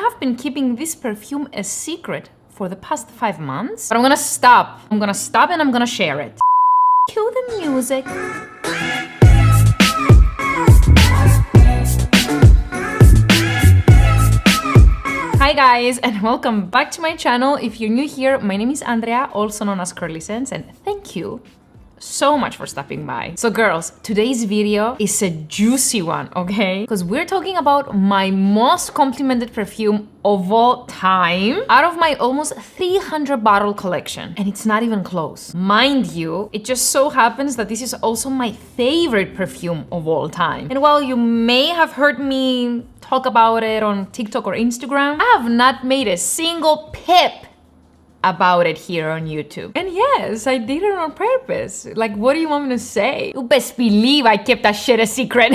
have been keeping this perfume a secret for the past 5 months, but I'm gonna stop. I'm gonna stop and I'm gonna share it. Cue the music. Hi guys, and welcome back to my channel. If you're new here, my name is Andrea, also known as Curlyscents, and thank you so much for stopping by. So girls, today's video is a juicy one, okay? Because we're talking about my most complimented perfume of all time out of my almost 300 bottle collection, and it's not even close. Mind you, it just so happens that this is also my favorite perfume of all time. And while you may have heard me talk about it on TikTok or Instagram, I have not made a single pip about it here on YouTube. And yes, I did it on purpose. Like, what do you want me to say? You best believe I kept that shit a secret.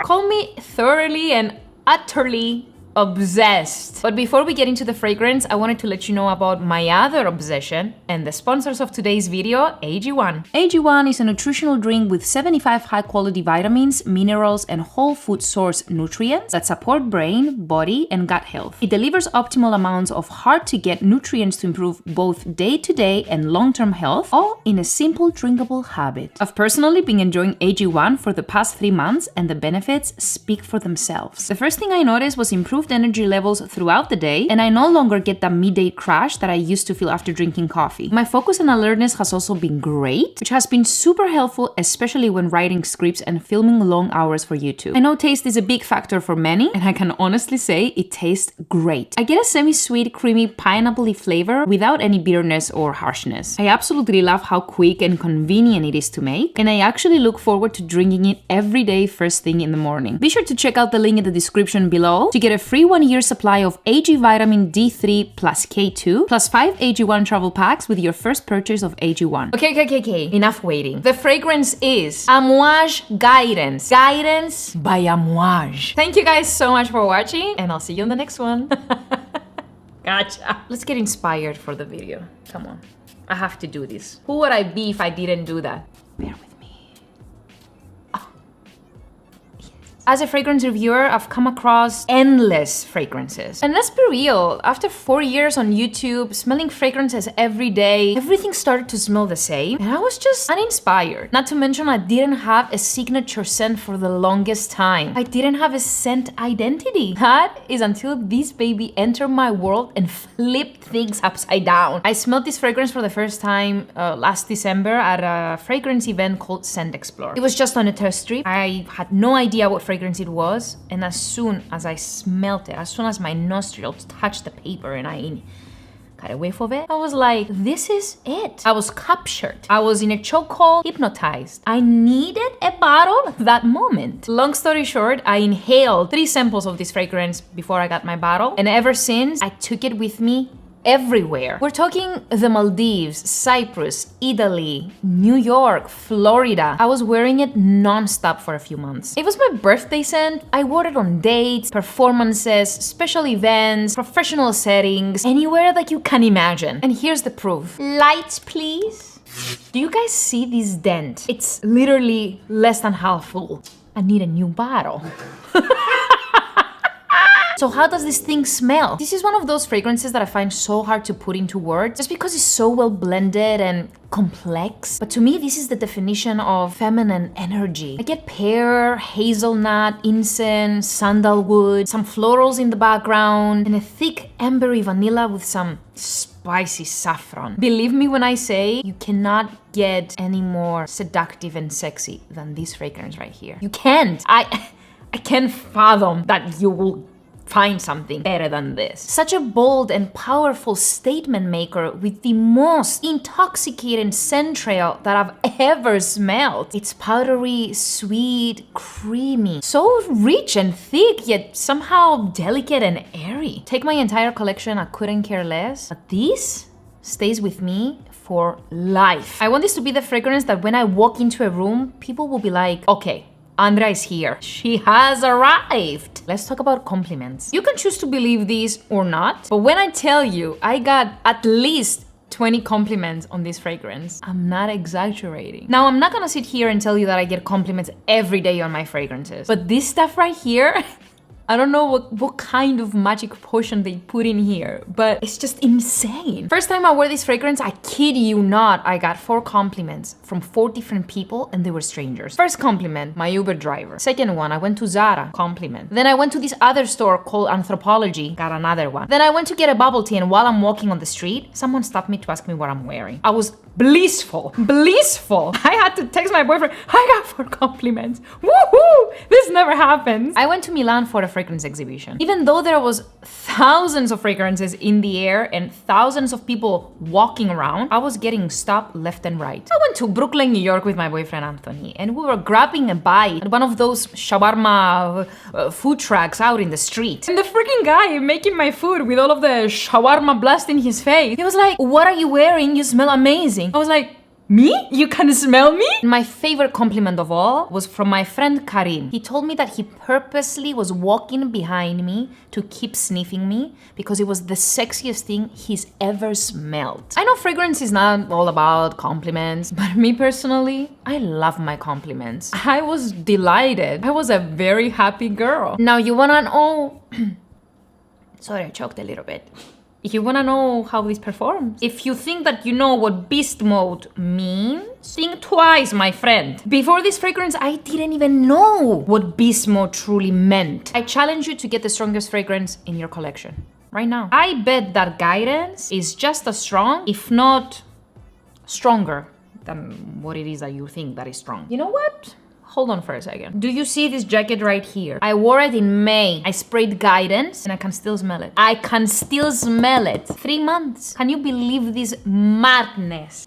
Call me thoroughly and utterly obsessed. But before we get into the fragrance, I wanted to let you know about my other obsession and the sponsors of today's video, AG1. AG1 is a nutritional drink with 75 high-quality vitamins, minerals, and whole food source nutrients that support brain, body, and gut health. It delivers optimal amounts of hard-to-get nutrients to improve both day-to-day and long-term health, all in a simple drinkable habit. I've personally been enjoying AG1 for the past 3 months, and the benefits speak for themselves. The first thing I noticed was improved energy levels throughout the day, and I no longer get that midday crash that I used to feel after drinking coffee. My focus and alertness has also been great, which has been super helpful, especially when writing scripts and filming long hours for YouTube. I know taste is a big factor for many, and I can honestly say it tastes great. I get a semi-sweet, creamy, pineapple-y flavor without any bitterness or harshness. I absolutely love how quick and convenient it is to make, and I actually look forward to drinking it every day first thing in the morning. Be sure to check out the link in the description below to get a free 1-year supply of AG vitamin D3 plus K2 plus 5 AG1 travel packs with your first purchase of AG1. Okay. Enough waiting. The fragrance is Amouage Guidance. Guidance by Amouage. Thank you guys so much for watching, and I'll see you on the next one. Gotcha. Let's get inspired for the video. Come on. I have to do this. Who would I be if I didn't do that? Bear with me. As a fragrance reviewer, I've come across endless fragrances. And let's be real, after 4 years on YouTube, smelling fragrances every day, everything started to smell the same, and I was just uninspired. Not to mention, I didn't have a signature scent for the longest time. I didn't have a scent identity. That is until this baby entered my world and flipped things upside down. I smelled this fragrance for the first time last December at a fragrance event called Scent Explore. It was just on a test strip. I had no idea what fragrance it was, and as soon as I smelled it, as soon as my nostrils touched the paper and I got a whiff of it, I was like, this is it. I was captured. I was in a chokehold, hypnotized. I needed a bottle that moment. Long story short, I inhaled 3 samples of this fragrance before I got my bottle, and ever since, I took it with me everywhere. We're talking the Maldives, Cyprus, Italy, New York, Florida. I was wearing it non-stop for a few months. It was my birthday scent. I wore it on dates, performances, special events, professional settings, anywhere that you can imagine. And here's the proof. Lights, please. Do you guys see this dent? It's literally less than half full. I need a new bottle. So how does this thing smell? This is one of those fragrances that I find so hard to put into words just because it's so well blended and complex. But to me, this is the definition of feminine energy. I get pear, hazelnut, incense, sandalwood, some florals in the background, and a thick ambery vanilla with some spicy saffron. Believe me when I say you cannot get any more seductive and sexy than this fragrance right here. You can't. I can't fathom that you will find something better than this. Such a bold and powerful statement maker with the most intoxicating scent trail that I've ever smelled. It's powdery, sweet, creamy, so rich and thick, yet somehow delicate and airy. Take my entire collection, I couldn't care less, but this stays with me for life. I want this to be the fragrance that when I walk into a room, people will be like, okay, Andrea is here. She has arrived. Let's talk about compliments. You can choose to believe these or not, but when I tell you I got at least 20 compliments on this fragrance. I'm not exaggerating. Now, I'm not gonna sit here and tell you that I get compliments every day on my fragrances, but this stuff right here, I don't know what kind of magic potion they put in here, but it's just insane. First time I wore this fragrance, I kid you not, I got 4 compliments from 4 different people and they were strangers. First compliment, my Uber driver. Second one, I went to Zara, compliment. Then I went to this other store called Anthropology, got another one. Then I went to get a bubble tea and while I'm walking on the street, someone stopped me to ask me what I'm wearing. I was blissful. I had to text my boyfriend, I got 4 compliments. Woohoo! This never happens. I went to Milan for a fragrance exhibition. Even though there was thousands of fragrances in the air and thousands of people walking around, I was getting stopped left and right. I went to Brooklyn, New York with my boyfriend Anthony, and we were grabbing a bite at one of those shawarma food trucks out in the street. And the freaking guy making my food with all of the shawarma blast in his face, he was like, "What are you wearing? You smell amazing." I was like, "Me? You can smell me?" My favorite compliment of all was from my friend Karim. He told me that he purposely was walking behind me to keep sniffing me because it was the sexiest thing he's ever smelled. I know fragrance is not all about compliments, but me personally, I love my compliments. I was delighted. I was a very happy girl. Now you wanna know... Sorry, I choked a little bit. If you wanna know how this performs, if you think that you know what beast mode means, think twice, my friend. Before this fragrance, I didn't even know what beast mode truly meant. I challenge you to get the strongest fragrance in your collection right now. I bet that Guidance is just as strong, if not stronger, than what it is that you think that is strong. You know what? Hold on for a second. Do you see this jacket right here? I wore it in May. I sprayed Guidance and I can still smell it. I can still smell it. 3 months. Can you believe this madness?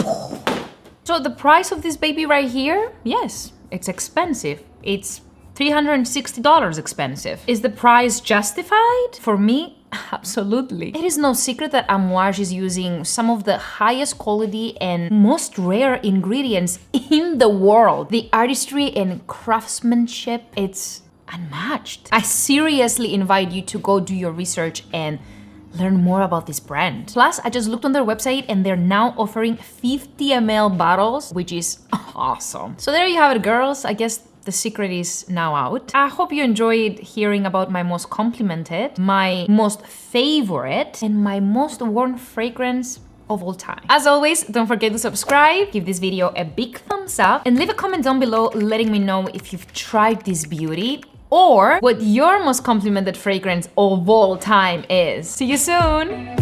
So the price of this baby right here, yes, it's expensive. It's $360 expensive. Is the price justified? For me, absolutely. It is no secret that Amouage is using some of the highest quality and most rare ingredients in the world. The artistry and craftsmanship, it's unmatched. I seriously invite you to go do your research and learn more about this brand. Plus, I just looked on their website and they're now offering 50 ml bottles, which is awesome. So there you have it, girls. I guess the secret is now out. I hope you enjoyed hearing about my most complimented, my most favorite, and my most worn fragrance of all time. As always, don't forget to subscribe, give this video a big thumbs up, and leave a comment down below letting me know if you've tried this beauty or what your most complimented fragrance of all time is. See you soon!